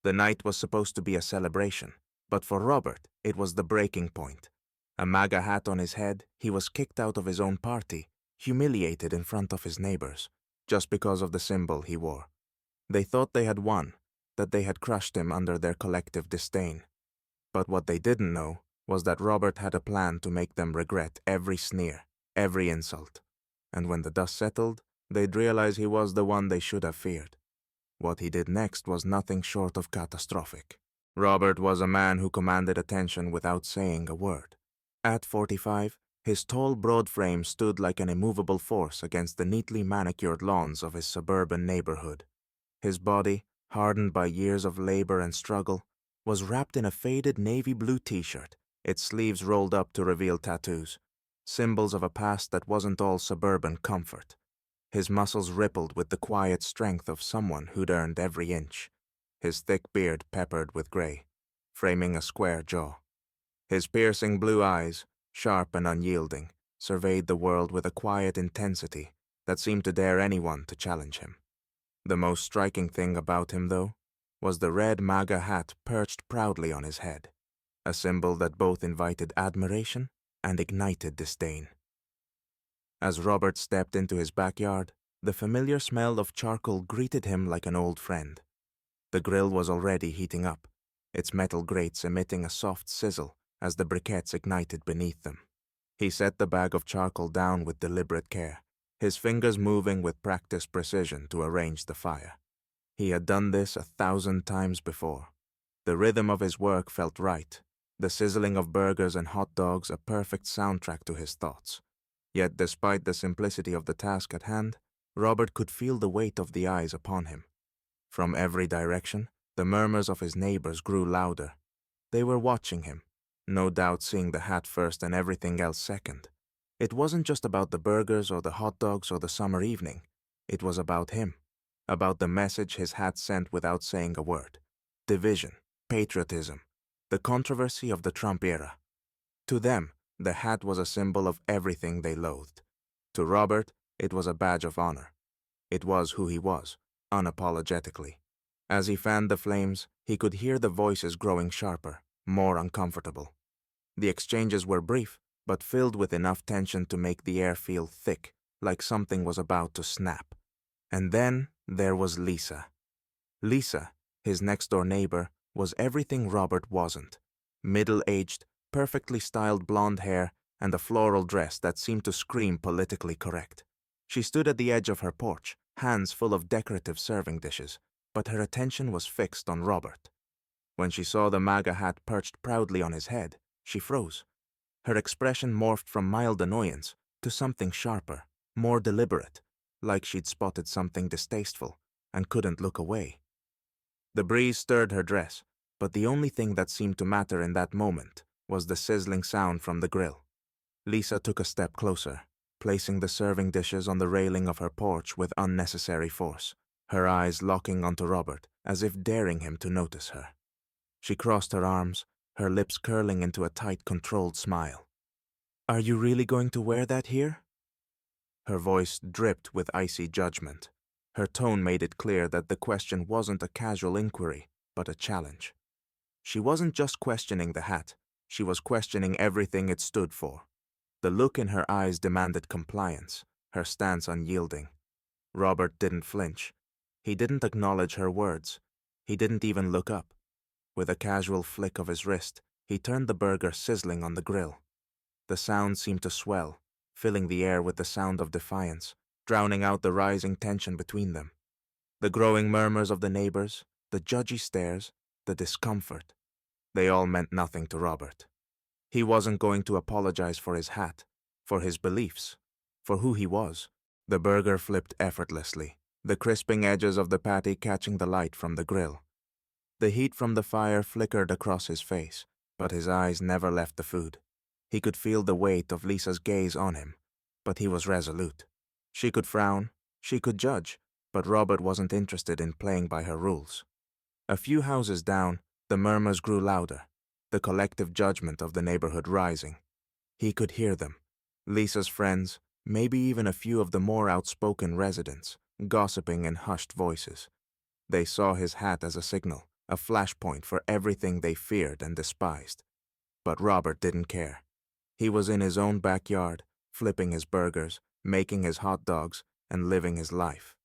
The night was supposed to be a celebration, but for Robert, it was the breaking point. A MAGA hat on his head, he was kicked out of his own party, humiliated in front of his neighbors, just because of the symbol he wore. They thought they had won, that they had crushed him under their collective disdain. But what they didn't know was that Robert had a plan to make them regret every sneer, every insult. And when the dust settled, they'd realize he was the one they should have feared. What he did next was nothing short of catastrophic. Robert was a man who commanded attention without saying a word. At 45, his tall, broad frame stood like an immovable force against the neatly manicured lawns of his suburban neighborhood. His body, hardened by years of labor and struggle, was wrapped in a faded navy blue t-shirt, its sleeves rolled up to reveal tattoos, symbols of a past that wasn't all suburban comfort. His muscles rippled with the quiet strength of someone who'd earned every inch, his thick beard peppered with gray, framing a square jaw. His piercing blue eyes, sharp and unyielding, surveyed the world with a quiet intensity that seemed to dare anyone to challenge him. The most striking thing about him, though, was the red MAGA hat perched proudly on his head, a symbol that both invited admiration and ignited disdain. As Robert stepped into his backyard, the familiar smell of charcoal greeted him like an old friend. The grill was already heating up, its metal grates emitting a soft sizzle as the briquettes ignited beneath them. He set the bag of charcoal down with deliberate care, his fingers moving with practiced precision to arrange the fire. He had done this 1,000 times before. The rhythm of his work felt right, the sizzling of burgers and hot dogs a perfect soundtrack to his thoughts. Yet despite the simplicity of the task at hand, Robert could feel the weight of the eyes upon him. From every direction, the murmurs of his neighbors grew louder. They were watching him, no doubt seeing the hat first and everything else second. It wasn't just about the burgers or the hot dogs or the summer evening. It was about him, about the message his hat sent without saying a word. Division, patriotism, the controversy of the Trump era. To them, the hat was a symbol of everything they loathed. To Robert, it was a badge of honor. It was who he was, unapologetically. As he fanned the flames, he could hear the voices growing sharper, more uncomfortable. The exchanges were brief, but filled with enough tension to make the air feel thick, like something was about to snap. And then there was Lisa. Lisa, his next-door neighbor, was everything Robert wasn't. Middle-aged, perfectly styled blonde hair, and a floral dress that seemed to scream politically correct. She stood at the edge of her porch, hands full of decorative serving dishes, but her attention was fixed on Robert. When she saw the MAGA hat perched proudly on his head, she froze. Her expression morphed from mild annoyance to something sharper, more deliberate, like she'd spotted something distasteful and couldn't look away. The breeze stirred her dress, but the only thing that seemed to matter in that moment was the sizzling sound from the grill. Lisa took a step closer, placing the serving dishes on the railing of her porch with unnecessary force, her eyes locking onto Robert as if daring him to notice her. She crossed her arms, her lips curling into a tight, controlled smile. "Are you really going to wear that here?" Her voice dripped with icy judgment. Her tone made it clear that the question wasn't a casual inquiry, but a challenge. She wasn't just questioning the hat, she was questioning everything it stood for. The look in her eyes demanded compliance, her stance unyielding. Robert didn't flinch. He didn't acknowledge her words. He didn't even look up. With a casual flick of his wrist, he turned the burger sizzling on the grill. The sound seemed to swell, filling the air with the sound of defiance, drowning out the rising tension between them. The growing murmurs of the neighbors, the judgy stares, the discomfort, they all meant nothing to Robert. He wasn't going to apologize for his hat, for his beliefs, for who he was. The burger flipped effortlessly, the crisping edges of the patty catching the light from the grill. The heat from the fire flickered across his face, but his eyes never left the food. He could feel the weight of Lisa's gaze on him, but he was resolute. She could frown, she could judge, but Robert wasn't interested in playing by her rules. A few houses down, the murmurs grew louder, the collective judgment of the neighborhood rising. He could hear them, Lisa's friends, maybe even a few of the more outspoken residents, gossiping in hushed voices. They saw his hat as a signal, a flashpoint for everything they feared and despised. But Robert didn't care. He was in his own backyard, flipping his burgers, making his hot dogs, and living his life.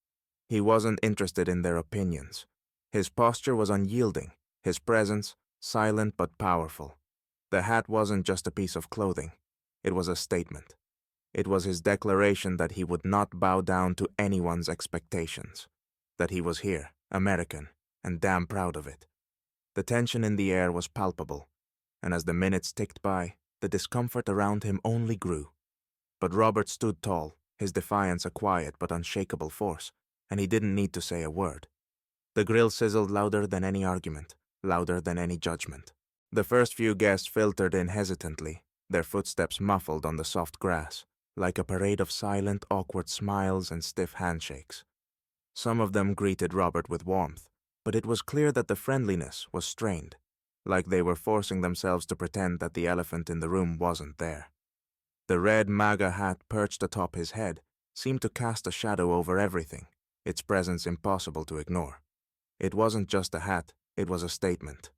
He wasn't interested in their opinions. His posture was unyielding, his presence silent but powerful. The hat wasn't just a piece of clothing. It was a statement. It was his declaration that he would not bow down to anyone's expectations. That he was here, American, and damn proud of it. The tension in the air was palpable, and as the minutes ticked by, the discomfort around him only grew. But Robert stood tall, his defiance a quiet but unshakable force, and he didn't need to say a word. The grill sizzled louder than any argument, louder than any judgment. The first few guests filtered in hesitantly, their footsteps muffled on the soft grass, like a parade of silent, awkward smiles and stiff handshakes. Some of them greeted Robert with warmth, but it was clear that the friendliness was strained, like they were forcing themselves to pretend that the elephant in the room wasn't there. The red MAGA hat perched atop his head seemed to cast a shadow over everything, its presence impossible to ignore. It wasn't just a hat, it was a statement.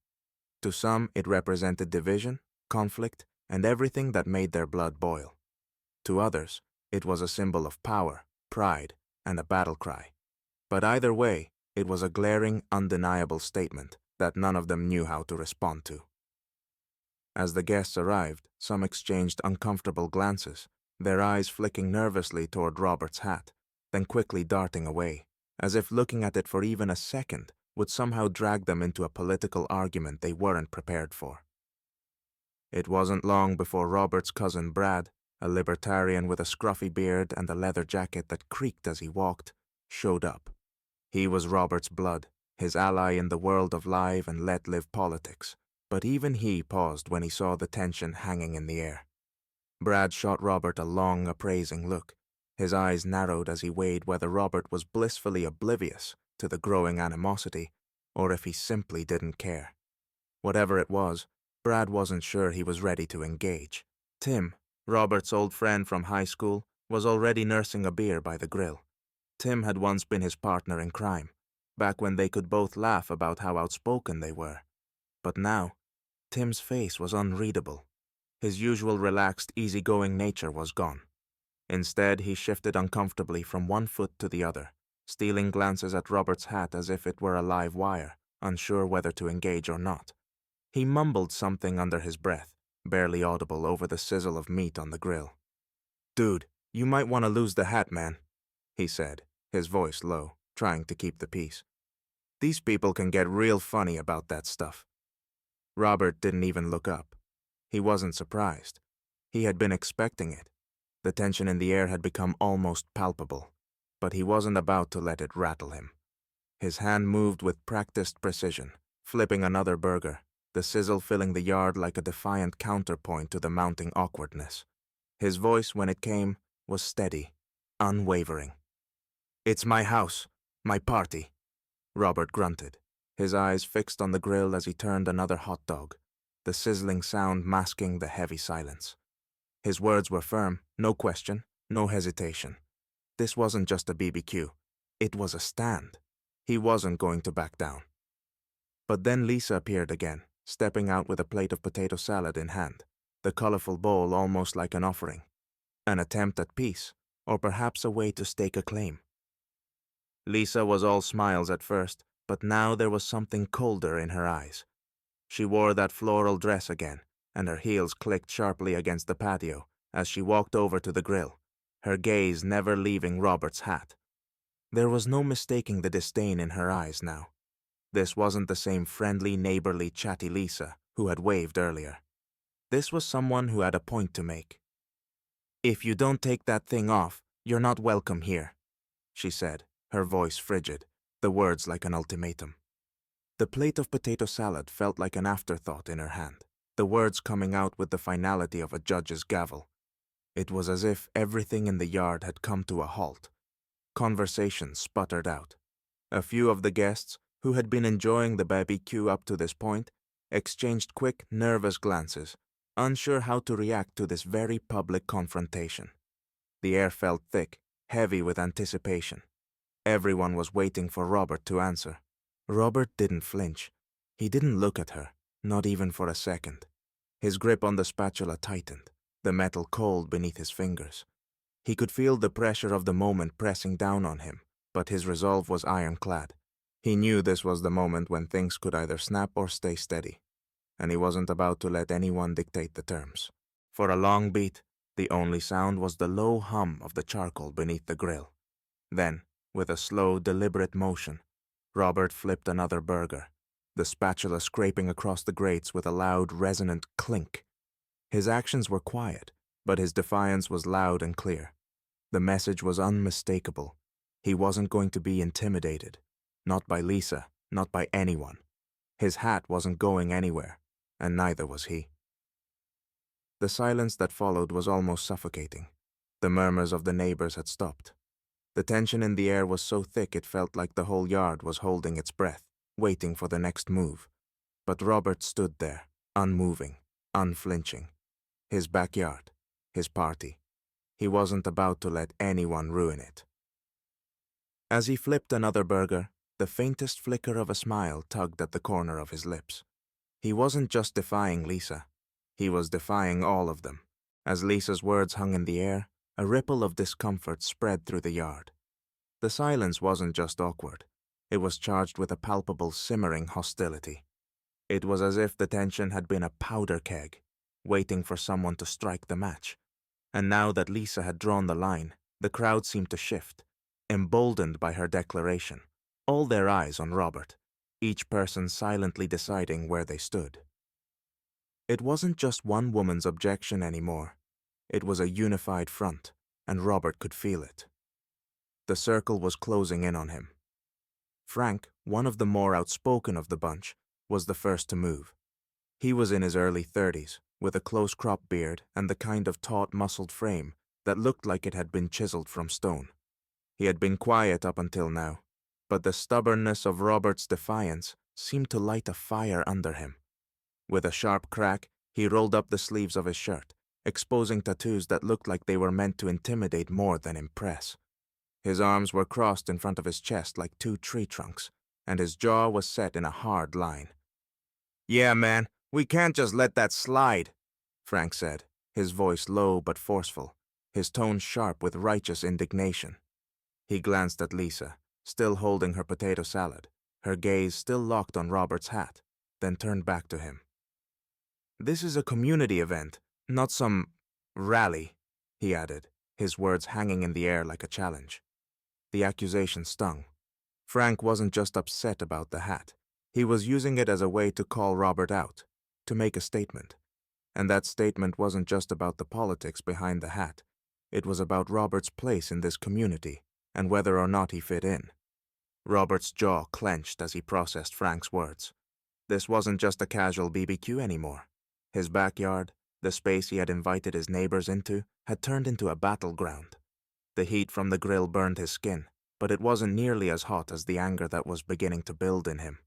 To some, it represented division, conflict, and everything that made their blood boil. To others, it was a symbol of power, pride, and a battle cry. But either way, it was a glaring, undeniable statement that none of them knew how to respond to. As the guests arrived, some exchanged uncomfortable glances, their eyes flicking nervously toward Robert's hat, then quickly darting away, as if looking at it for even a second would somehow drag them into a political argument they weren't prepared for. It wasn't long before Robert's cousin Brad, a libertarian with a scruffy beard and a leather jacket that creaked as he walked, showed up. He was Robert's blood, his ally in the world of live and let-live politics, but even he paused when he saw the tension hanging in the air. Brad shot Robert a long, appraising look. His eyes narrowed as he weighed whether Robert was blissfully oblivious to the growing animosity, or if he simply didn't care. Whatever it was, Brad wasn't sure he was ready to engage. Tim, Robert's old friend from high school, was already nursing a beer by the grill. Tim had once been his partner in crime, back when they could both laugh about how outspoken they were. But now, Tim's face was unreadable. His usual relaxed, easygoing nature was gone. Instead, he shifted uncomfortably from one foot to the other, stealing glances at Robert's hat as if it were a live wire, unsure whether to engage or not. He mumbled something under his breath, barely audible over the sizzle of meat on the grill. "Dude, you might want to lose the hat, man," he said, his voice low, trying to keep the peace. "These people can get real funny about that stuff." Robert didn't even look up. He wasn't surprised. He had been expecting it. The tension in the air had become almost palpable, but he wasn't about to let it rattle him. His hand moved with practiced precision, flipping another burger, the sizzle filling the yard like a defiant counterpoint to the mounting awkwardness. His voice, when it came, was steady, unwavering. "It's my house, my party," Robert grunted, his eyes fixed on the grill as he turned another hot dog, the sizzling sound masking the heavy silence. His words were firm, no question, no hesitation. This wasn't just a BBQ. It was a stand. He wasn't going to back down. But then Lisa appeared again, stepping out with a plate of potato salad in hand, the colorful bowl almost like an offering. An attempt at peace, or perhaps a way to stake a claim. Lisa was all smiles at first, but now there was something colder in her eyes. She wore that floral dress again, and her heels clicked sharply against the patio as she walked over to the grill, her gaze never leaving Robert's hat. There was no mistaking the disdain in her eyes now. This wasn't the same friendly, neighborly, chatty Lisa who had waved earlier. This was someone who had a point to make. "If you don't take that thing off, you're not welcome here," she said, her voice frigid, the words like an ultimatum. The plate of potato salad felt like an afterthought in her hand, the words coming out with the finality of a judge's gavel. It was as if everything in the yard had come to a halt. Conversation sputtered out. A few of the guests, who had been enjoying the BBQ up to this point, exchanged quick, nervous glances, unsure how to react to this very public confrontation. The air felt thick, heavy with anticipation. Everyone was waiting for Robert to answer. Robert didn't flinch, He didn't look at her, not even for a second. His grip on the spatula tightened, the metal cold beneath his fingers. He could feel the pressure of the moment pressing down on him, but his resolve was ironclad. He knew this was the moment when things could either snap or stay steady, and he wasn't about to let anyone dictate the terms. For a long beat, the only sound was the low hum of the charcoal beneath the grill. Then, with a slow, deliberate motion, Robert flipped another burger, the spatula scraping across the grates with a loud, resonant clink. His actions were quiet, but his defiance was loud and clear. The message was unmistakable. He wasn't going to be intimidated. Not by Lisa, not by anyone. His hat wasn't going anywhere, and neither was he. The silence that followed was almost suffocating. The murmurs of the neighbors had stopped. The tension in the air was so thick it felt like the whole yard was holding its breath, waiting for the next move. But Robert stood there, unmoving, unflinching. His backyard, his party. He wasn't about to let anyone ruin it. As he flipped another burger, the faintest flicker of a smile tugged at the corner of his lips. He wasn't just defying Lisa. He was defying all of them. As Lisa's words hung in the air, a ripple of discomfort spread through the yard. The silence wasn't just awkward. It was charged with a palpable, simmering hostility. It was as if the tension had been a powder keg, waiting for someone to strike the match. And now that Lisa had drawn the line, the crowd seemed to shift, emboldened by her declaration, all their eyes on Robert, each person silently deciding where they stood. It wasn't just one woman's objection anymore. It was a unified front, and Robert could feel it. The circle was closing in on him. Frank, one of the more outspoken of the bunch, was the first to move. He was in his early 30s, with a close-cropped beard and the kind of taut, muscled frame that looked like it had been chiseled from stone. He had been quiet up until now, but the stubbornness of Robert's defiance seemed to light a fire under him. With a sharp crack, he rolled up the sleeves of his shirt, exposing tattoos that looked like they were meant to intimidate more than impress. His arms were crossed in front of his chest like two tree trunks, and his jaw was set in a hard line. "Yeah, man, we can't just let that slide," Frank said, his voice low but forceful, his tone sharp with righteous indignation. He glanced at Lisa, still holding her potato salad, her gaze still locked on Robert's hat, then turned back to him. "This is a community event, not some rally," he added, his words hanging in the air like a challenge. The accusation stung. Frank wasn't just upset about the hat. He was using it as a way to call Robert out, to make a statement. And that statement wasn't just about the politics behind the hat. It was about Robert's place in this community and whether or not he fit in. Robert's jaw clenched as he processed Frank's words. This wasn't just a casual BBQ anymore. His backyard, the space he had invited his neighbors into, had turned into a battleground. The heat from the grill burned his skin, but it wasn't nearly as hot as the anger that was beginning to build in him.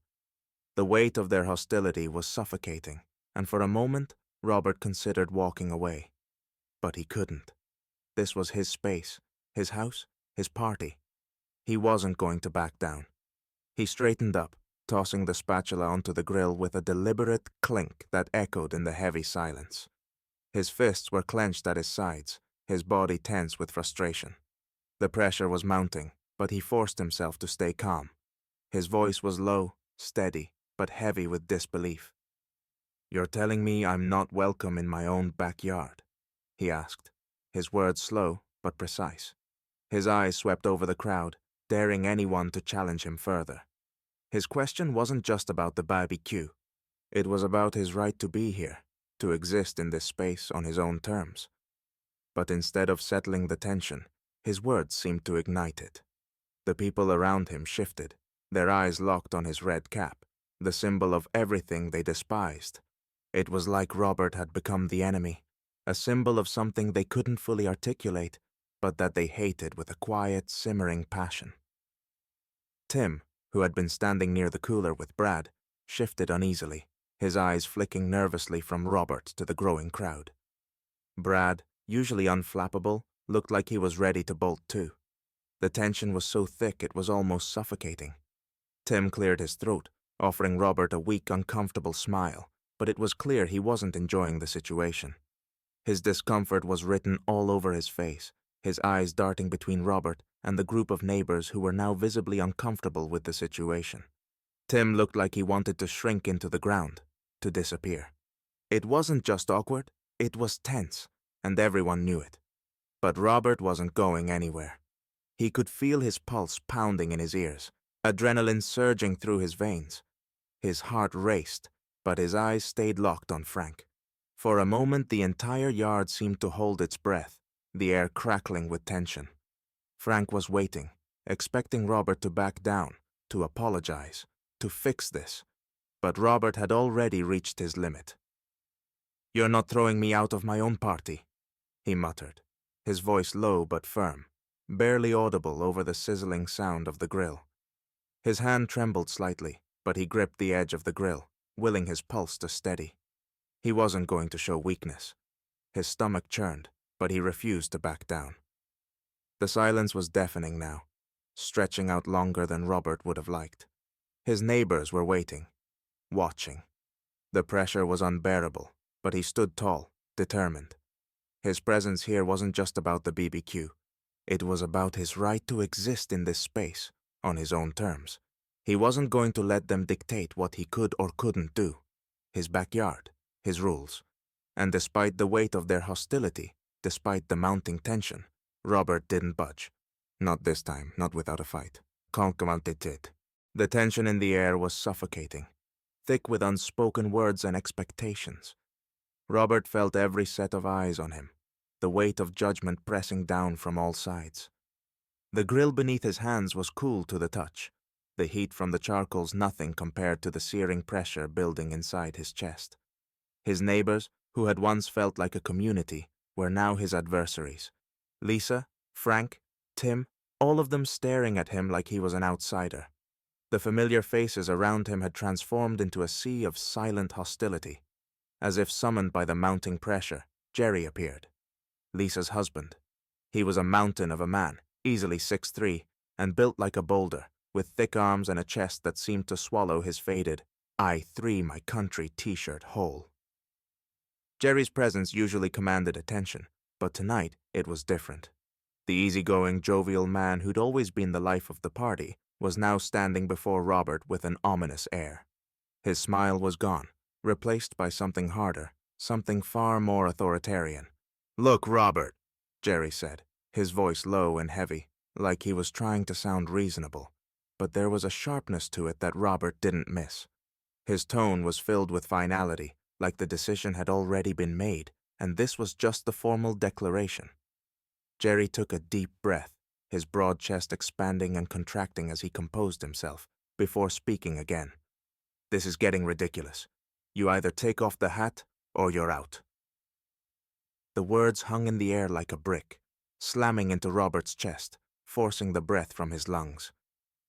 The weight of their hostility was suffocating, and for a moment, Robert considered walking away. But he couldn't. This was his space, his house, his party. He wasn't going to back down. He straightened up, tossing the spatula onto the grill with a deliberate clink that echoed in the heavy silence. His fists were clenched at his sides, his body tense with frustration. The pressure was mounting, but he forced himself to stay calm. His voice was low, steady, but heavy with disbelief. "You're telling me I'm not welcome in my own backyard?" he asked, his words slow but precise. His eyes swept over the crowd, daring anyone to challenge him further. His question wasn't just about the BBQ. It was about his right to be here, to exist in this space on his own terms. But instead of settling the tension, his words seemed to ignite it. The people around him shifted, their eyes locked on his red cap, the symbol of everything they despised. It was like Robert had become the enemy, a symbol of something they couldn't fully articulate, but that they hated with a quiet, simmering passion. Tim, who had been standing near the cooler with Brad, shifted uneasily, his eyes flicking nervously from Robert to the growing crowd. Brad, usually unflappable, looked like he was ready to bolt too. The tension was so thick it was almost suffocating. Tim cleared his throat, offering Robert a weak, uncomfortable smile, but it was clear he wasn't enjoying the situation. His discomfort was written all over his face, his eyes darting between Robert and the group of neighbors who were now visibly uncomfortable with the situation. Tim looked like he wanted to shrink into the ground, to disappear. It wasn't just awkward, it was tense, and everyone knew it. But Robert wasn't going anywhere. He could feel his pulse pounding in his ears, adrenaline surging through his veins. His heart raced, but his eyes stayed locked on Frank. For a moment, the entire yard seemed to hold its breath, the air crackling with tension. Frank was waiting, expecting Robert to back down, to apologize, to fix this. But Robert had already reached his limit. "You're not throwing me out of my own party," he muttered, his voice low but firm, barely audible over the sizzling sound of the grill. His hand trembled slightly, but he gripped the edge of the grill, willing his pulse to steady. He wasn't going to show weakness. His stomach churned, but he refused to back down. The silence was deafening now, stretching out longer than Robert would have liked. His neighbors were waiting, watching. The pressure was unbearable, but he stood tall, determined. His presence here wasn't just about the BBQ. It was about his right to exist in this space, on his own terms. He wasn't going to let them dictate what he could or couldn't do. His backyard, his rules. And despite the weight of their hostility, despite the mounting tension, Robert didn't budge. Not this time, not without a fight. Did. The tension in the air was suffocating, thick with unspoken words and expectations. Robert felt every set of eyes on him, the weight of judgment pressing down from all sides. The grill beneath his hands was cool to the touch, the heat from the charcoals nothing compared to the searing pressure building inside his chest. His neighbors, who had once felt like a community, were now his adversaries. Lisa, Frank, Tim, all of them staring at him like he was an outsider. The familiar faces around him had transformed into a sea of silent hostility. As if summoned by the mounting pressure, Jerry appeared. Lisa's husband. He was a mountain of a man, easily 6'3", and built like a boulder, with thick arms and a chest that seemed to swallow his faded "I 3 my country" t-shirt whole. Jerry's presence usually commanded attention, but tonight it was different. The easygoing, jovial man who'd always been the life of the party was now standing before Robert with an ominous air. His smile was gone, replaced by something harder, something far more authoritarian. "Look, Robert," Jerry said, his voice low and heavy, like he was trying to sound reasonable. But there was a sharpness to it that Robert didn't miss. His tone was filled with finality, like the decision had already been made, and this was just the formal declaration. Jerry took a deep breath, his broad chest expanding and contracting as he composed himself, before speaking again. "This is getting ridiculous. You either take off the hat, or you're out." The words hung in the air like a brick, slamming into Robert's chest, forcing the breath from his lungs.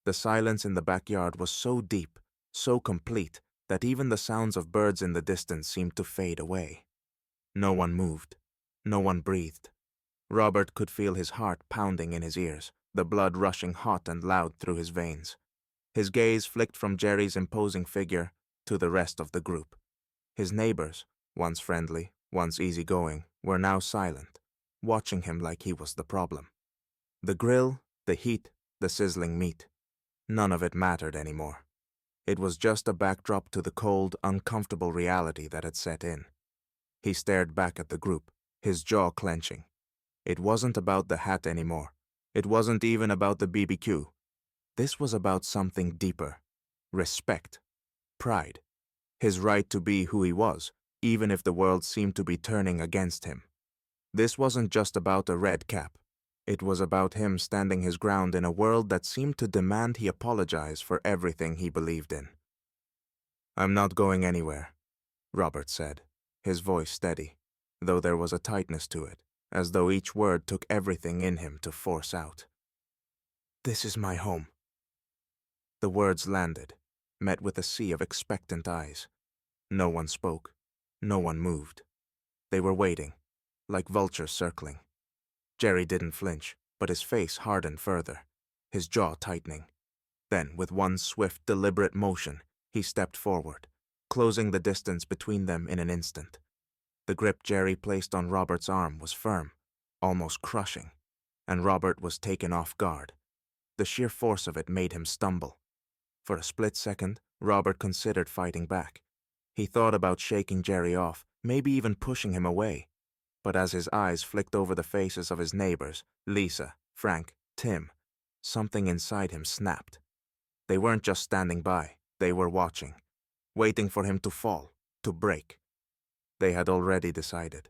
The silence in the backyard was so deep, so complete, that even the sounds of birds in the distance seemed to fade away. No one moved. No one breathed. Robert could feel his heart pounding in his ears, the blood rushing hot and loud through his veins. His gaze flicked from Jerry's imposing figure to the rest of the group. His neighbors, once friendly, once easygoing, were now silent, watching him like he was the problem. The grill, the heat, the sizzling meat, none of it mattered anymore. It was just a backdrop to the cold, uncomfortable reality that had set in. He stared back at the group, his jaw clenching. It wasn't about the hat anymore. It wasn't even about the BBQ. This was about something deeper. Respect. Pride. His right to be who he was, even if the world seemed to be turning against him. This wasn't just about a red cap. It was about him standing his ground in a world that seemed to demand he apologize for everything he believed in. "I'm not going anywhere," Robert said, his voice steady, though there was a tightness to it, as though each word took everything in him to force out. "This is my home." The words landed, met with a sea of expectant eyes. No one spoke. No one moved. They were waiting, like vultures circling. Jerry didn't flinch, but his face hardened further, his jaw tightening. Then, with one swift, deliberate motion, He stepped forward, closing the distance between them in an instant. The grip Jerry placed on Robert's arm was firm, almost crushing, and Robert was taken off guard. The sheer force of it made him stumble. For a split second, Robert considered fighting back. He thought about shaking Jerry off, maybe even pushing him away. But as his eyes flicked over the faces of his neighbors, Lisa, Frank, Tim, something inside him snapped. They weren't just standing by, they were watching, waiting for him to fall, to break. They had already decided.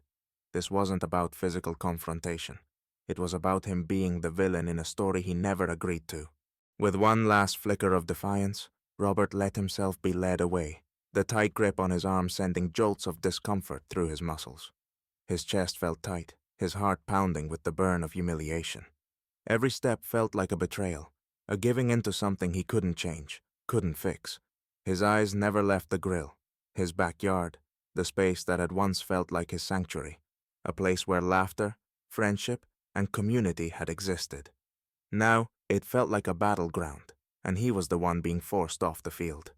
This wasn't about physical confrontation. It was about him being the villain in a story he never agreed to. With one last flicker of defiance, Robert let himself be led away, the tight grip on his arm sending jolts of discomfort through his muscles. His chest felt tight, his heart pounding with the burn of humiliation. Every step felt like a betrayal, a giving in to something he couldn't change, couldn't fix. His eyes never left the grill, his backyard, the space that had once felt like his sanctuary, a place where laughter, friendship, and community had existed. Now, it felt like a battleground, and he was the one being forced off the field.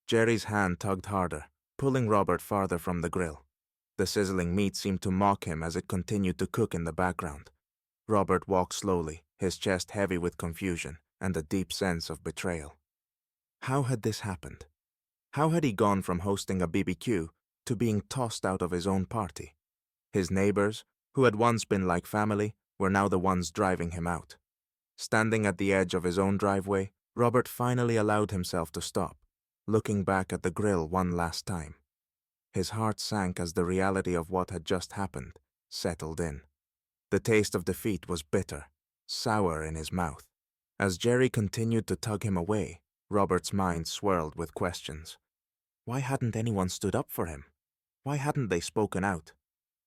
Jerry's hand tugged harder, pulling Robert farther from the grill. The sizzling meat seemed to mock him as it continued to cook in the background. Robert walked slowly, his chest heavy with confusion and a deep sense of betrayal. How had this happened? How had he gone from hosting a BBQ to being tossed out of his own party? His neighbors, who had once been like family, were now the ones driving him out. Standing at the edge of his own driveway, Robert finally allowed himself to stop, looking back at the grill one last time. His heart sank as the reality of what had just happened settled in. The taste of defeat was bitter, sour in his mouth. As Jerry continued to tug him away, Robert's mind swirled with questions. Why hadn't anyone stood up for him? Why hadn't they spoken out?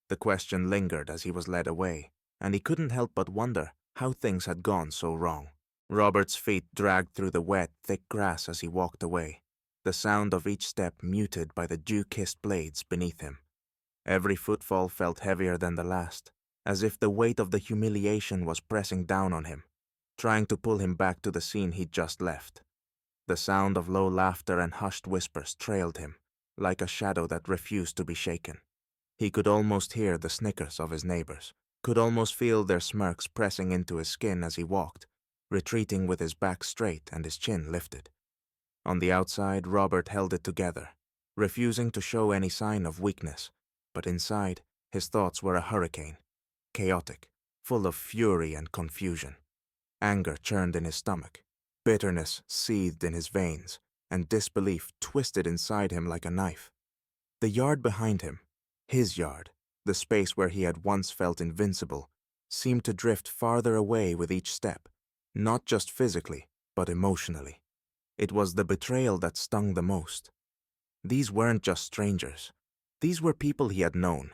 The question lingered as he was led away, and he couldn't help but wonder how things had gone so wrong. Robert's feet dragged through the wet, thick grass as he walked away, the sound of each step muted by the dew-kissed blades beneath him. Every footfall felt heavier than the last, as if the weight of the humiliation was pressing down on him, trying to pull him back to the scene he'd just left. The sound of low laughter and hushed whispers trailed him, like a shadow that refused to be shaken. He could almost hear the snickers of his neighbors, could almost feel their smirks pressing into his skin as he walked, retreating with his back straight and his chin lifted. On the outside, Robert held it together, refusing to show any sign of weakness, but inside, his thoughts were a hurricane, chaotic, full of fury and confusion. Anger churned in his stomach, bitterness seethed in his veins, and disbelief twisted inside him like a knife. The yard behind him, his yard, the space where he had once felt invincible, seemed to drift farther away with each step, not just physically, but emotionally. It was the betrayal that stung the most. These weren't just strangers. These were people he had known,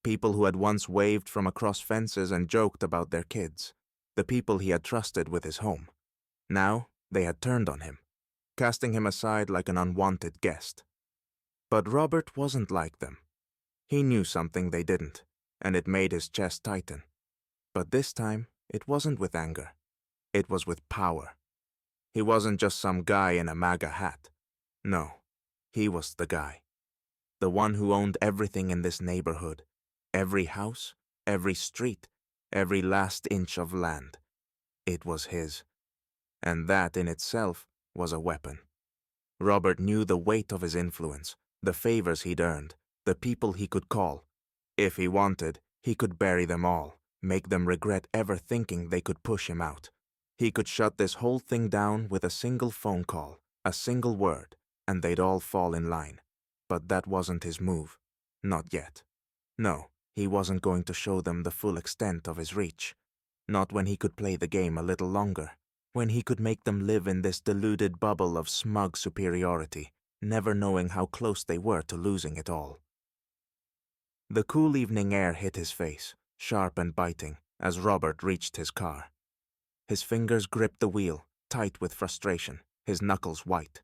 people who had once waved from across fences and joked about their kids, the people he had trusted with his home. Now, they had turned on him, casting him aside like an unwanted guest. But Robert wasn't like them. He knew something they didn't, and it made his chest tighten. But this time, it wasn't with anger. It was with power. He wasn't just some guy in a MAGA hat. No, he was the guy. The one who owned everything in this neighborhood. Every house, every street, every last inch of land. It was his. And that in itself was a weapon. Robert knew the weight of his influence, the favors he'd earned, the people he could call. If he wanted, he could bury them all, make them regret ever thinking they could push him out. He could shut this whole thing down with a single phone call, a single word, and they'd all fall in line. But that wasn't his move. Not yet. No, he wasn't going to show them the full extent of his reach. Not when he could play the game a little longer, when he could make them live in this deluded bubble of smug superiority, never knowing how close they were to losing it all. The cool evening air hit his face, sharp and biting, as Robert reached his car. His fingers gripped the wheel, tight with frustration, his knuckles white.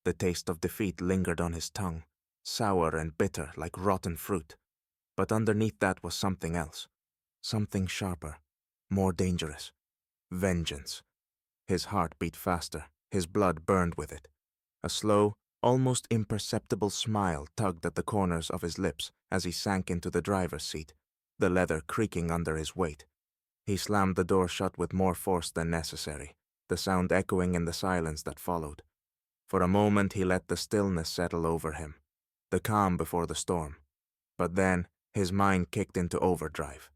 The taste of defeat lingered on his tongue, sour and bitter like rotten fruit. But underneath that was something else, something sharper, more dangerous. Vengeance. His heart beat faster, his blood burned with it. A slow, almost imperceptible smile tugged at the corners of his lips as he sank into the driver's seat, the leather creaking under his weight. He slammed the door shut with more force than necessary, the sound echoing in the silence that followed. For a moment he let the stillness settle over him, the calm before the storm. But then his mind kicked into overdrive.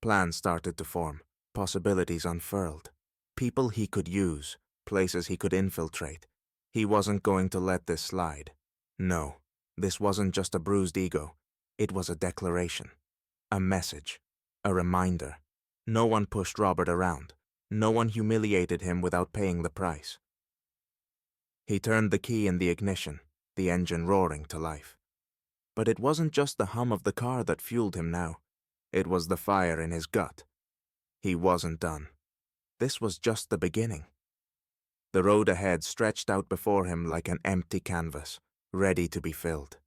Plans started to form, possibilities unfurled. People he could use, places he could infiltrate. He wasn't going to let this slide. No, this wasn't just a bruised ego. It was a declaration, a message, a reminder. No one pushed Robert around. No one humiliated him without paying the price. He turned the key in the ignition, the engine roaring to life. But it wasn't just the hum of the car that fueled him now. It was the fire in his gut. He wasn't done. This was just the beginning. The road ahead stretched out before him like an empty canvas, ready to be filled.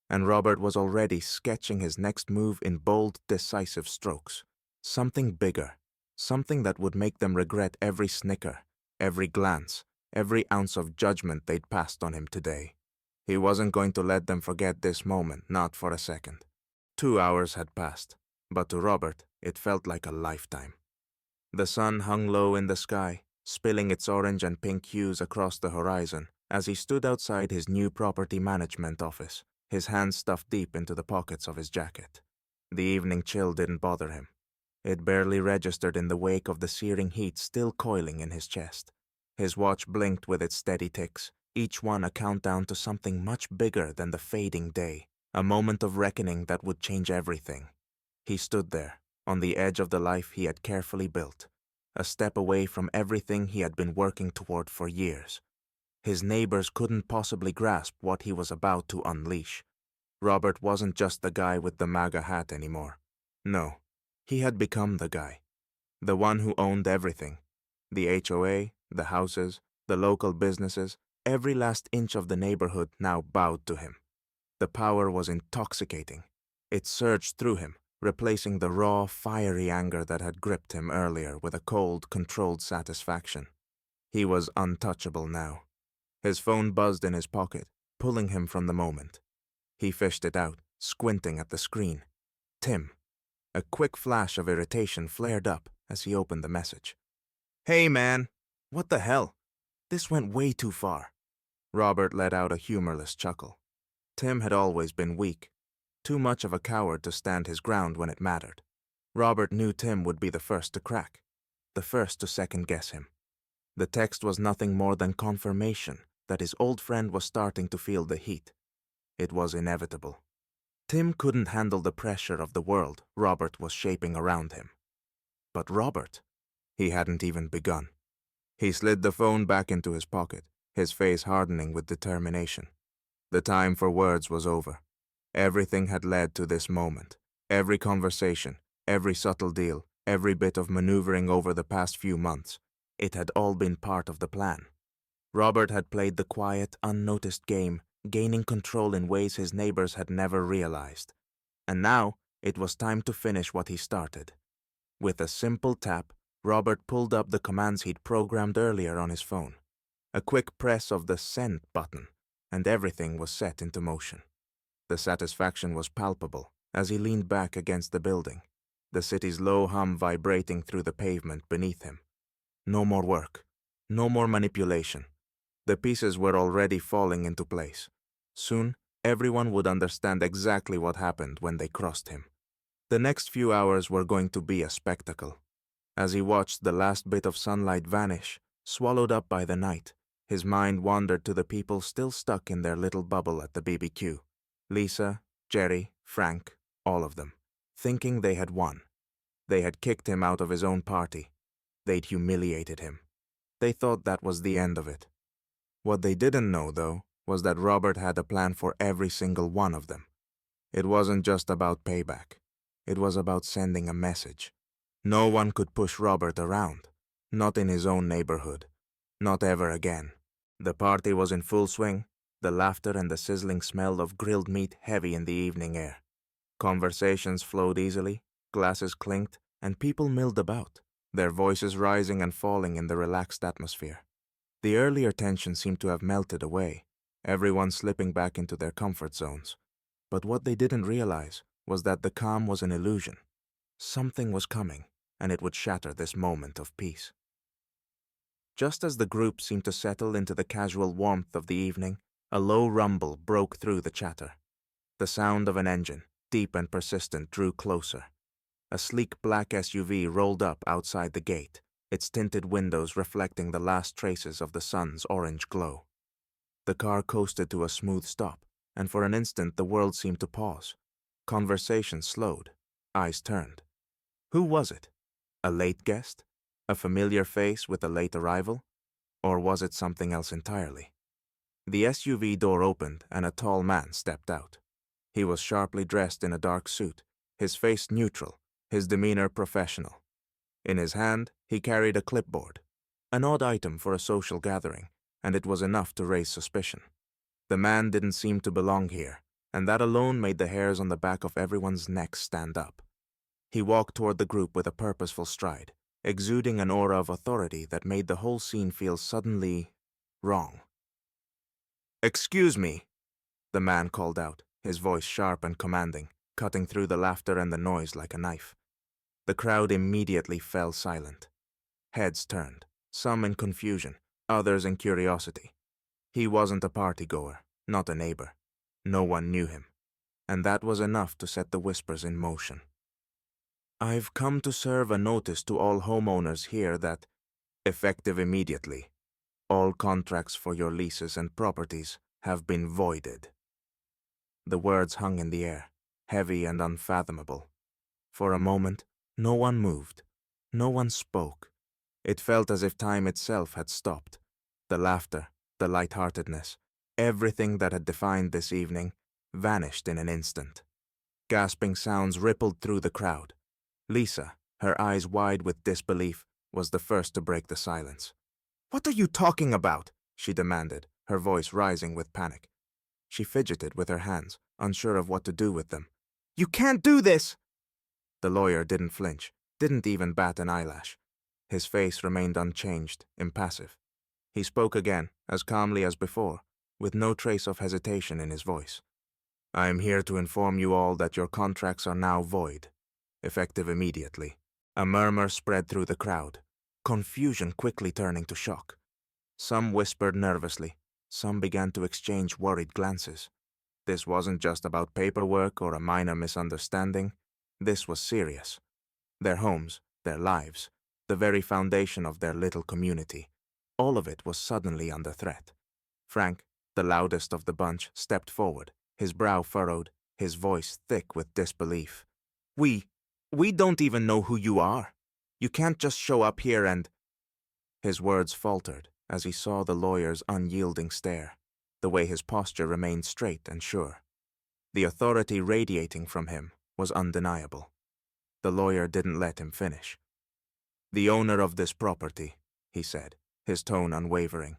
And Robert was already sketching his next move in bold, decisive strokes. Something bigger, something that would make them regret every snicker, every glance, every ounce of judgment they'd passed on him today. He wasn't going to let them forget this moment, not for a second. 2 hours had passed, but to Robert, it felt like a lifetime. The sun hung low in the sky, spilling its orange and pink hues across the horizon as he stood outside his new property management office, his hands stuffed deep into the pockets of his jacket. The evening chill didn't bother him. It barely registered in the wake of the searing heat still coiling in his chest. His watch blinked with its steady ticks, each one a countdown to something much bigger than the fading day, a moment of reckoning that would change everything. He stood there, on the edge of the life he had carefully built, a step away from everything he had been working toward for years. His neighbors couldn't possibly grasp what he was about to unleash. Robert wasn't just the guy with the MAGA hat anymore. No, he had become the guy. The one who owned everything. The HOA, the houses, the local businesses, every last inch of the neighborhood now bowed to him. The power was intoxicating. It surged through him, replacing the raw, fiery anger that had gripped him earlier with a cold, controlled satisfaction. He was untouchable now. His phone buzzed in his pocket, pulling him from the moment. He fished it out, squinting at the screen. Tim. A quick flash of irritation flared up as he opened the message. "Hey, man. What the hell? This went way too far." Robert let out a humorless chuckle. Tim had always been weak, too much of a coward to stand his ground when it mattered. Robert knew Tim would be the first to crack, the first to second-guess him. The text was nothing more than confirmation that his old friend was starting to feel the heat. It was inevitable. Tim couldn't handle the pressure of the world Robert was shaping around him. But Robert, he hadn't even begun. He slid the phone back into his pocket, his face hardening with determination. The time for words was over. Everything had led to this moment. Every conversation, every subtle deal, every bit of maneuvering over the past few months. It had all been part of the plan. Robert had played the quiet, unnoticed game, gaining control in ways his neighbors had never realized. And now, it was time to finish what he started. With a simple tap, Robert pulled up the commands he'd programmed earlier on his phone. A quick press of the send button, and everything was set into motion. The satisfaction was palpable as he leaned back against the building, the city's low hum vibrating through the pavement beneath him. No more work. No more manipulation. The pieces were already falling into place. Soon, everyone would understand exactly what happened when they crossed him. The next few hours were going to be a spectacle. As he watched the last bit of sunlight vanish, swallowed up by the night, his mind wandered to the people still stuck in their little bubble at the BBQ. Lisa, Jerry, Frank, all of them, thinking they had won. They had kicked him out of his own party. They'd humiliated him. They thought that was the end of it. What they didn't know, though, was that Robert had a plan for every single one of them. It wasn't just about payback. It was about sending a message. No one could push Robert around. Not in his own neighborhood. Not ever again. The party was in full swing, the laughter and the sizzling smell of grilled meat heavy in the evening air. Conversations flowed easily, glasses clinked, and people milled about, their voices rising and falling in the relaxed atmosphere. The earlier tension seemed to have melted away. everyone slipping back into their comfort zones. But what they didn't realize was that the calm was an illusion. Something was coming, and it would shatter this moment of peace. Just as the group seemed to settle into the casual warmth of the evening, a low rumble broke through the chatter. The sound of an engine, deep and persistent, drew closer. A sleek black SUV rolled up outside the gate, its tinted windows reflecting the last traces of the sun's orange glow. The car coasted to a smooth stop, and for an instant the world seemed to pause. Conversation slowed, eyes turned. Who was it? A late guest? A familiar face with a late arrival? Or was it something else entirely? The SUV door opened and a tall man stepped out. He was sharply dressed in a dark suit, his face neutral, his demeanor professional. In his hand, he carried a clipboard, an odd item for a social gathering, and it was enough to raise suspicion. The man didn't seem to belong here, and that alone made the hairs on the back of everyone's neck stand up. He walked toward the group with a purposeful stride, exuding an aura of authority that made the whole scene feel suddenly wrong. "Excuse me," the man called out, his voice sharp and commanding, cutting through the laughter and the noise like a knife. The crowd immediately fell silent. Heads turned, some in confusion, others in curiosity. He wasn't a partygoer, not a neighbor. No one knew him, and that was enough to set the whispers in motion. "I've come to serve a notice to all homeowners here that, effective immediately, all contracts for your leases and properties have been voided." The words hung in the air, heavy and unfathomable. For a moment, no one moved, no one spoke. It felt as if time itself had stopped. The laughter, the lightheartedness, everything that had defined this evening vanished in an instant. Gasping sounds rippled through the crowd. Lisa, her eyes wide with disbelief, was the first to break the silence. "What are you talking about?" she demanded, her voice rising with panic. She fidgeted with her hands, unsure of what to do with them. "You can't do this!" The lawyer didn't flinch, didn't even bat an eyelash. His face remained unchanged, impassive. He spoke again, as calmly as before, with no trace of hesitation in his voice. "I am here to inform you all that your contracts are now void, effective immediately." A murmur spread through the crowd, confusion quickly turning to shock. Some whispered nervously, some began to exchange worried glances. This wasn't just about paperwork or a minor misunderstanding. This was serious. Their homes, their lives, the very foundation of their little community, all of it was suddenly under threat. Frank, the loudest of the bunch, stepped forward, his brow furrowed, his voice thick with disbelief. We don't even know who you are. You can't just show up here and—" His words faltered as he saw the lawyer's unyielding stare, the way his posture remained straight and sure. The authority radiating from him was undeniable. The lawyer didn't let him finish. "The owner of this property," he said, his tone unwavering,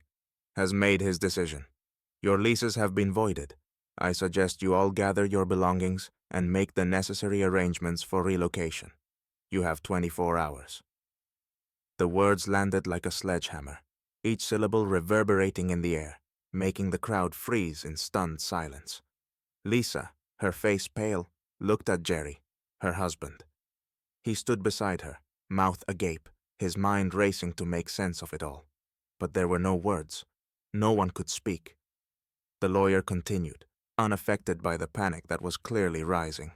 "has made his decision. Your leases have been voided. I suggest you all gather your belongings and make the necessary arrangements for relocation. You have 24 hours. The words landed like a sledgehammer, each syllable reverberating in the air, making the crowd freeze in stunned silence. Lisa, her face pale, looked at Jerry, her husband. He stood beside her, mouth agape, his mind racing to make sense of it all. But there were no words. No one could speak. The lawyer continued, unaffected by the panic that was clearly rising.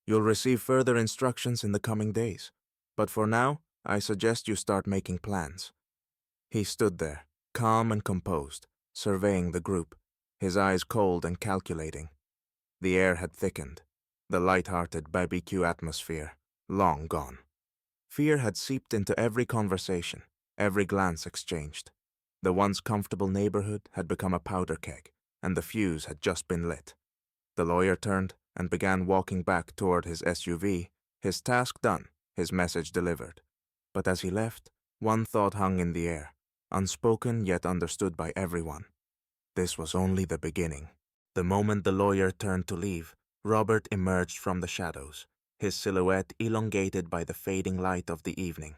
"You'll receive further instructions in the coming days, but for now, I suggest you start making plans." He stood there, calm and composed, surveying the group, his eyes cold and calculating. The air had thickened, the light-hearted BBQ atmosphere long gone. Fear had seeped into every conversation, every glance exchanged. The once comfortable neighborhood had become a powder keg, and the fuse had just been lit. The lawyer turned and began walking back toward his SUV, his task done, his message delivered. But as he left, one thought hung in the air, unspoken yet understood by everyone. This was only the beginning. The moment the lawyer turned to leave, Robert emerged from the shadows, his silhouette elongated by the fading light of the evening.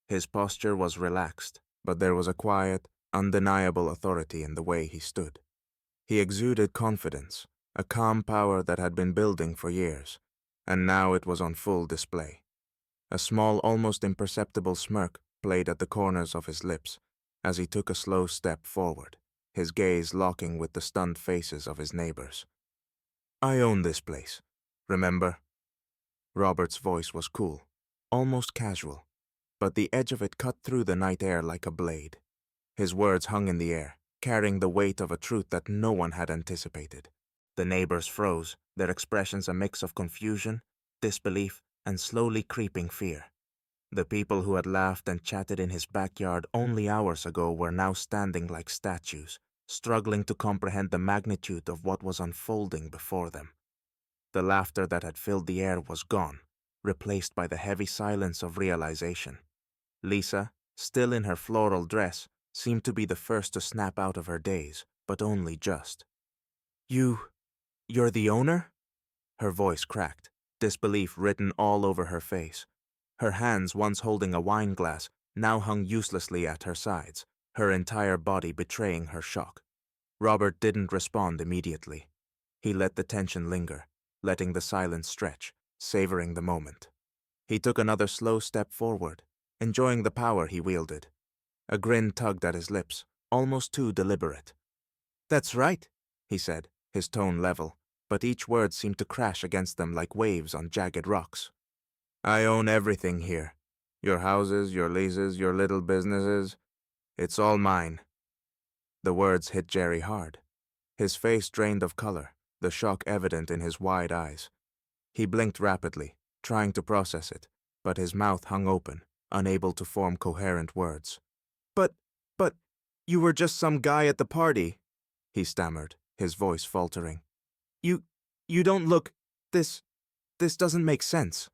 His posture was relaxed, but there was a quiet, undeniable authority in the way he stood. He exuded confidence, a calm power that had been building for years, and now it was on full display. A small, almost imperceptible smirk played at the corners of his lips as he took a slow step forward, his gaze locking with the stunned faces of his neighbors. "I own this place, remember?" Robert's voice was cool, almost casual, but the edge of it cut through the night air like a blade. His words hung in the air, carrying the weight of a truth that no one had anticipated. The neighbors froze, their expressions a mix of confusion, disbelief, and slowly creeping fear. The people who had laughed and chatted in his backyard only hours ago were now standing like statues, struggling to comprehend the magnitude of what was unfolding before them. The laughter that had filled the air was gone, replaced by the heavy silence of realization. Lisa, still in her floral dress, seemed to be the first to snap out of her daze, but only just. You're the owner?" Her voice cracked, disbelief written all over her face. Her hands, once holding a wine glass, now hung uselessly at her sides, her entire body betraying her shock. Robert didn't respond immediately. He let the tension linger, letting the silence stretch, savoring the moment. He took another slow step forward, enjoying the power he wielded. A grin tugged at his lips, almost too deliberate. "That's right," he said, his tone level, but each word seemed to crash against them like waves on jagged rocks. "I own everything here. Your houses, your leases, your little businesses. It's all mine." The words hit Jerry hard. His face drained of color, the shock evident in his wide eyes. He blinked rapidly, trying to process it, but his mouth hung open, unable to form coherent words. But, you were just some guy at the party," he stammered, his voice faltering. You don't look, this doesn't make sense."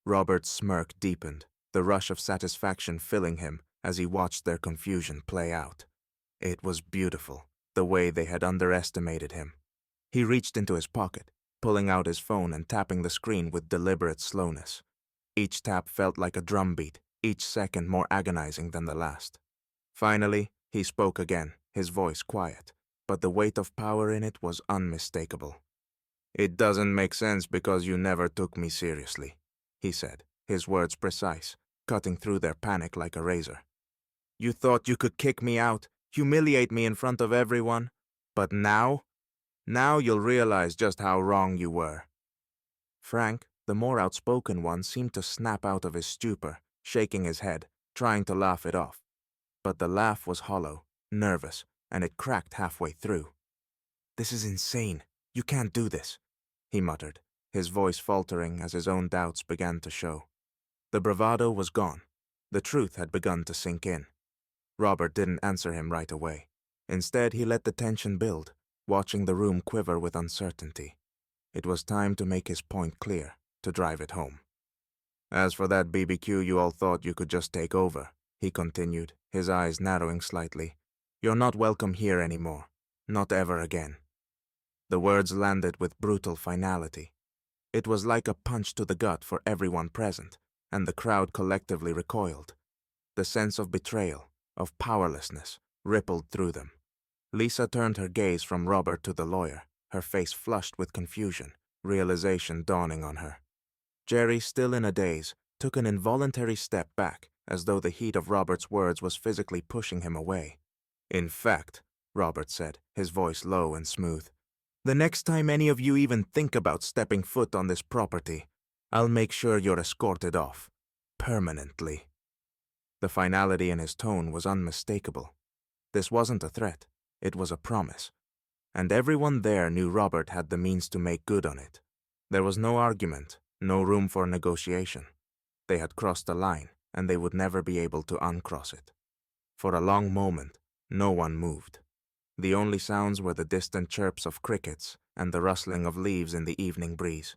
Robert's smirk deepened, the rush of satisfaction filling him as he watched their confusion play out. It was beautiful, the way they had underestimated him. He reached into his pocket, pulling out his phone and tapping the screen with deliberate slowness. Each tap felt like a drumbeat, each second more agonizing than the last. Finally, he spoke again, his voice quiet, but the weight of power in it was unmistakable. "It doesn't make sense because you never took me seriously," he said, his words precise, cutting through their panic like a razor. "You thought you could kick me out, humiliate me in front of everyone, but now you'll realize just how wrong you were." Frank, the more outspoken one, seemed to snap out of his stupor, shaking his head, trying to laugh it off. But the laugh was hollow, nervous, and it cracked halfway through. "This is insane. You can't do this," he muttered, his voice faltering as his own doubts began to show. The bravado was gone. The truth had begun to sink in. Robert didn't answer him right away. Instead, he let the tension build, watching the room quiver with uncertainty. It was time to make his point clear, to drive it home. "As for that BBQ you all thought you could just take over," he continued, his eyes narrowing slightly, "you're not welcome here anymore. Not ever again." The words landed with brutal finality. It was like a punch to the gut for everyone present, and the crowd collectively recoiled. The sense of betrayal, of powerlessness, rippled through them. Lisa turned her gaze from Robert to the lawyer, her face flushed with confusion, realization dawning on her. Jerry, still in a daze, took an involuntary step back, as though the heat of Robert's words was physically pushing him away. "In fact," Robert said, his voice low and smooth, "the next time any of you even think about stepping foot on this property, I'll make sure you're escorted off. Permanently." The finality in his tone was unmistakable. This wasn't a threat, it was a promise. And everyone there knew Robert had the means to make good on it. There was no argument, no room for negotiation. They had crossed the line, and they would never be able to uncross it. For a long moment, no one moved. The only sounds were the distant chirps of crickets and the rustling of leaves in the evening breeze.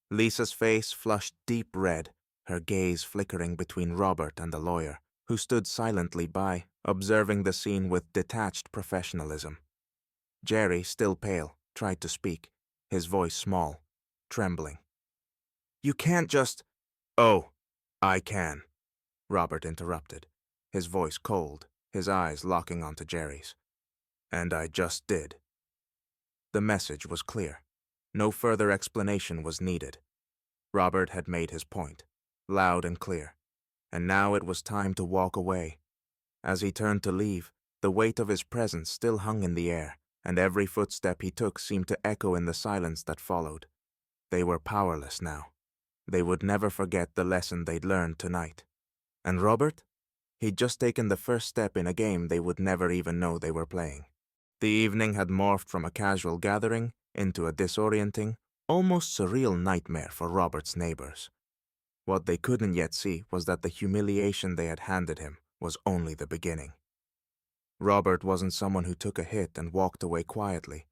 Lisa's face flushed deep red, her gaze flickering between Robert and the lawyer, who stood silently by, observing the scene with detached professionalism. Jerry, still pale, tried to speak, his voice small, trembling. "You can't just—" "Oh, I can," Robert interrupted, his voice cold, his eyes locking onto Jerry's. And I just did. The message was clear. No further explanation was needed. Robert had made his point, loud and clear, and now it was time to walk away. As he turned to leave, the weight of his presence still hung in the air, and every footstep he took seemed to echo in the silence that followed. They were powerless now. They would never forget the lesson they'd learned tonight. And Robert? He'd just taken the first step in a game they would never even know they were playing. The evening had morphed from a casual gathering into a disorienting, almost surreal nightmare for Robert's neighbors. What they couldn't yet see was that the humiliation they had handed him was only the beginning. Robert wasn't someone who took a hit and walked away quietly,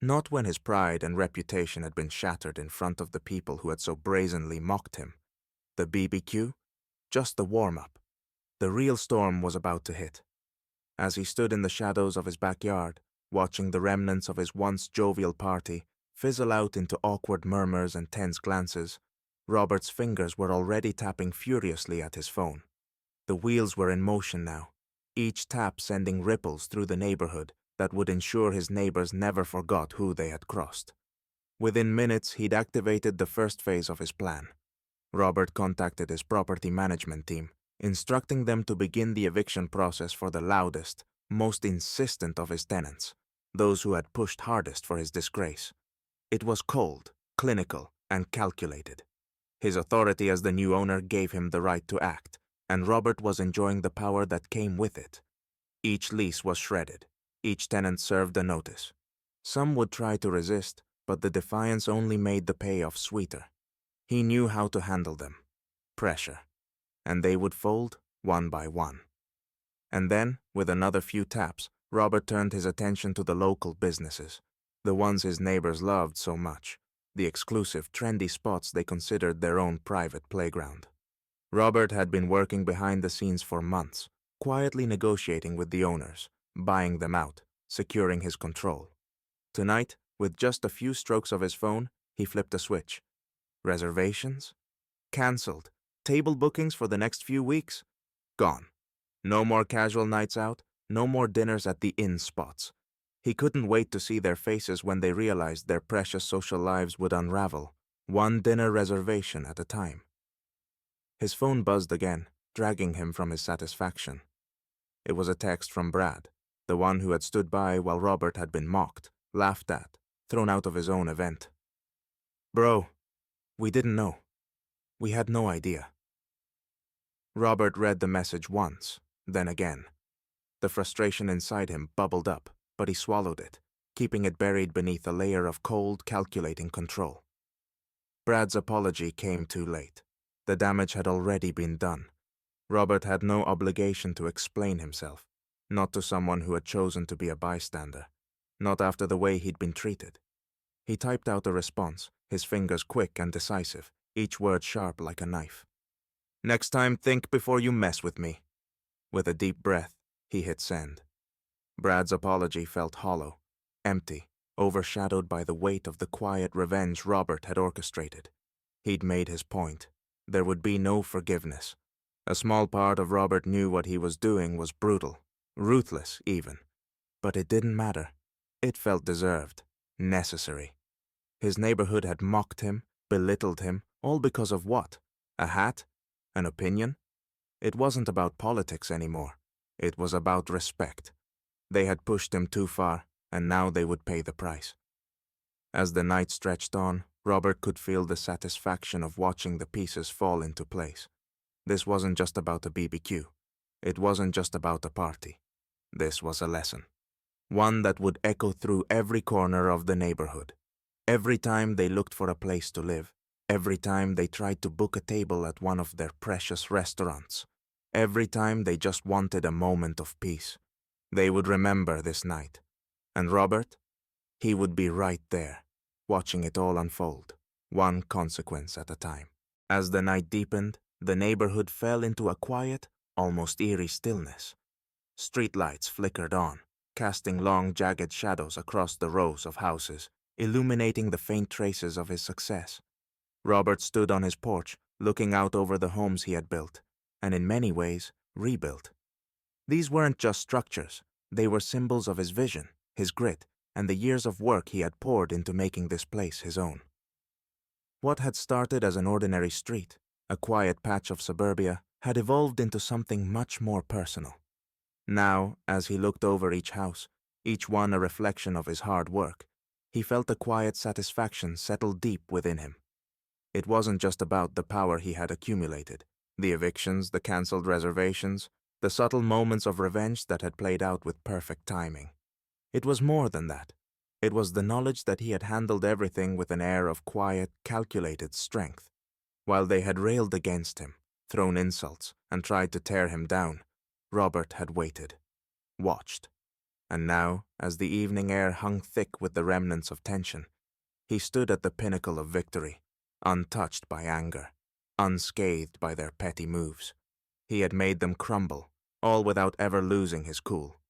not when his pride and reputation had been shattered in front of the people who had so brazenly mocked him. The BBQ? Just the warm-up. The real storm was about to hit. As he stood in the shadows of his backyard, watching the remnants of his once jovial party fizzle out into awkward murmurs and tense glances, Robert's fingers were already tapping furiously at his phone. The wheels were in motion now, each tap sending ripples through the neighborhood that would ensure his neighbors never forgot who they had crossed. Within minutes, he'd activated the first phase of his plan. Robert contacted his property management team, instructing them to begin the eviction process for the loudest, most insistent of his tenants, those who had pushed hardest for his disgrace. It was cold, clinical, and calculated. His authority as the new owner gave him the right to act, and Robert was enjoying the power that came with it. Each lease was shredded. Each tenant served a notice. Some would try to resist, but the defiance only made the payoff sweeter. He knew how to handle them. Pressure. And they would fold one by one. And then, with another few taps, Robert turned his attention to the local businesses, the ones his neighbors loved so much, the exclusive, trendy spots they considered their own private playground. Robert had been working behind the scenes for months, quietly negotiating with the owners, buying them out, securing his control. Tonight, with just a few strokes of his phone, he flipped a switch. Reservations? Cancelled. Table bookings for the next few weeks? Gone. No more casual nights out, no more dinners at the inn spots. He couldn't wait to see their faces when they realized their precious social lives would unravel, one dinner reservation at a time. His phone buzzed again, dragging him from his satisfaction. It was a text from Brad, the one who had stood by while Robert had been mocked, laughed at, thrown out of his own event. "Bro, we didn't know. We had no idea." Robert read the message once, then again. The frustration inside him bubbled up, but he swallowed it, keeping it buried beneath a layer of cold, calculating control. Brad's apology came too late. The damage had already been done. Robert had no obligation to explain himself, not to someone who had chosen to be a bystander, not after the way he'd been treated. He typed out a response, his fingers quick and decisive, each word sharp like a knife. "Next time, think before you mess with me." With a deep breath, he hit send. Brad's apology felt hollow, empty, overshadowed by the weight of the quiet revenge Robert had orchestrated. He'd made his point. There would be no forgiveness. A small part of Robert knew what he was doing was brutal, ruthless even. But it didn't matter. It felt deserved, necessary. His neighborhood had mocked him, belittled him, all because of what? A hat? An opinion? It wasn't about politics anymore. It was about respect. They had pushed him too far, and now they would pay the price. As the night stretched on, Robert could feel the satisfaction of watching the pieces fall into place. This wasn't just about a BBQ. It wasn't just about a party. This was a lesson. One that would echo through every corner of the neighborhood. Every time they looked for a place to live. Every time they tried to book a table at one of their precious restaurants. Every time they just wanted a moment of peace. They would remember this night. And Robert? He would be right there, watching it all unfold, one consequence at a time. As the night deepened, the neighborhood fell into a quiet, almost eerie stillness. Streetlights flickered on, casting long, jagged shadows across the rows of houses, illuminating the faint traces of his success. Robert stood on his porch, looking out over the homes he had built, and in many ways, rebuilt. These weren't just structures, they were symbols of his vision, his grit, and the years of work he had poured into making this place his own. What had started as an ordinary street, a quiet patch of suburbia, had evolved into something much more personal. Now, as he looked over each house, each one a reflection of his hard work, he felt a quiet satisfaction settle deep within him. It wasn't just about the power he had accumulated, the evictions, the cancelled reservations, the subtle moments of revenge that had played out with perfect timing. It was more than that. It was the knowledge that he had handled everything with an air of quiet, calculated strength. While they had railed against him, thrown insults, and tried to tear him down, Robert had waited, watched. And now, as the evening air hung thick with the remnants of tension, he stood at the pinnacle of victory, untouched by anger, unscathed by their petty moves. He had made them crumble, all without ever losing his cool.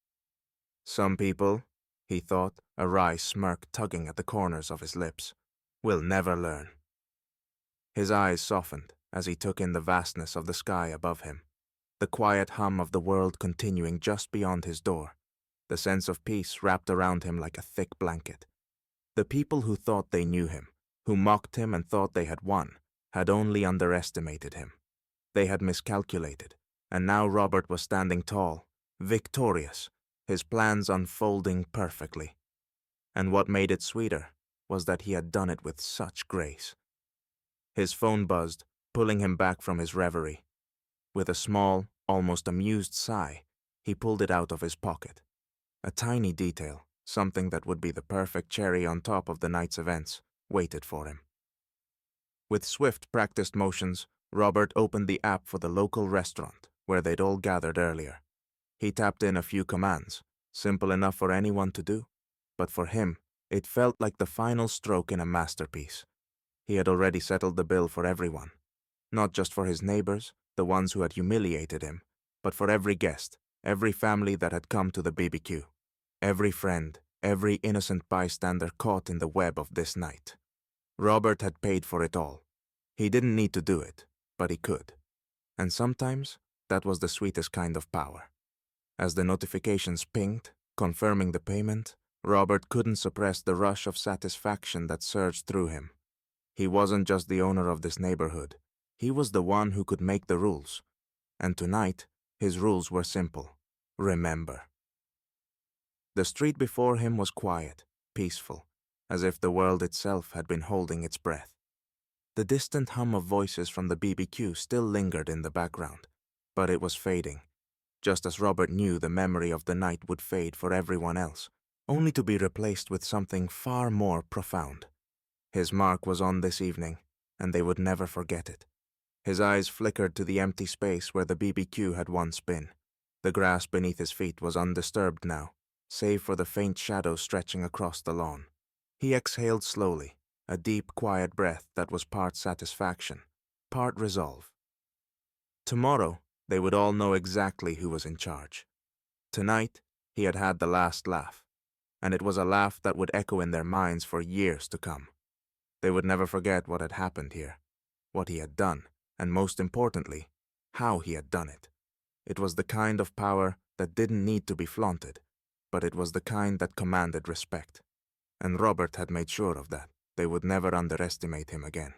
Some people, he thought, a wry smirk tugging at the corners of his lips, will never learn. His eyes softened as he took in the vastness of the sky above him, the quiet hum of the world continuing just beyond his door, the sense of peace wrapped around him like a thick blanket. The people who thought they knew him, who mocked him and thought they had won, had only underestimated him. They had miscalculated, and now Robert was standing tall, victorious, his plans unfolding perfectly. And what made it sweeter was that he had done it with such grace. His phone buzzed, pulling him back from his reverie. With a small, almost amused sigh, he pulled it out of his pocket. A tiny detail, something that would be the perfect cherry on top of the night's events, waited for him. With swift, practiced motions, Robert opened the app for the local restaurant where they'd all gathered earlier. He tapped in a few commands, simple enough for anyone to do, but for him, it felt like the final stroke in a masterpiece. He had already settled the bill for everyone, not just for his neighbors, the ones who had humiliated him, but for every guest, every family that had come to the BBQ, every friend, every innocent bystander caught in the web of this night. Robert had paid for it all. He didn't need to do it, but he could. And sometimes, that was the sweetest kind of power. As the notifications pinged, confirming the payment, Robert couldn't suppress the rush of satisfaction that surged through him. He wasn't just the owner of this neighborhood. He was the one who could make the rules. And tonight, his rules were simple. Remember. The street before him was quiet, peaceful, as if the world itself had been holding its breath. The distant hum of voices from the BBQ still lingered in the background, but it was fading, just as Robert knew the memory of the night would fade for everyone else, only to be replaced with something far more profound. His mark was on this evening, and they would never forget it. His eyes flickered to the empty space where the BBQ had once been. The grass beneath his feet was undisturbed now, save for the faint shadow stretching across the lawn. He exhaled slowly, a deep, quiet breath that was part satisfaction, part resolve. Tomorrow, they would all know exactly who was in charge. Tonight, he had had the last laugh, and it was a laugh that would echo in their minds for years to come. They would never forget what had happened here, what he had done, and most importantly, how he had done it. It was the kind of power that didn't need to be flaunted, but it was the kind that commanded respect. And Robert had made sure of that. They would never underestimate him again.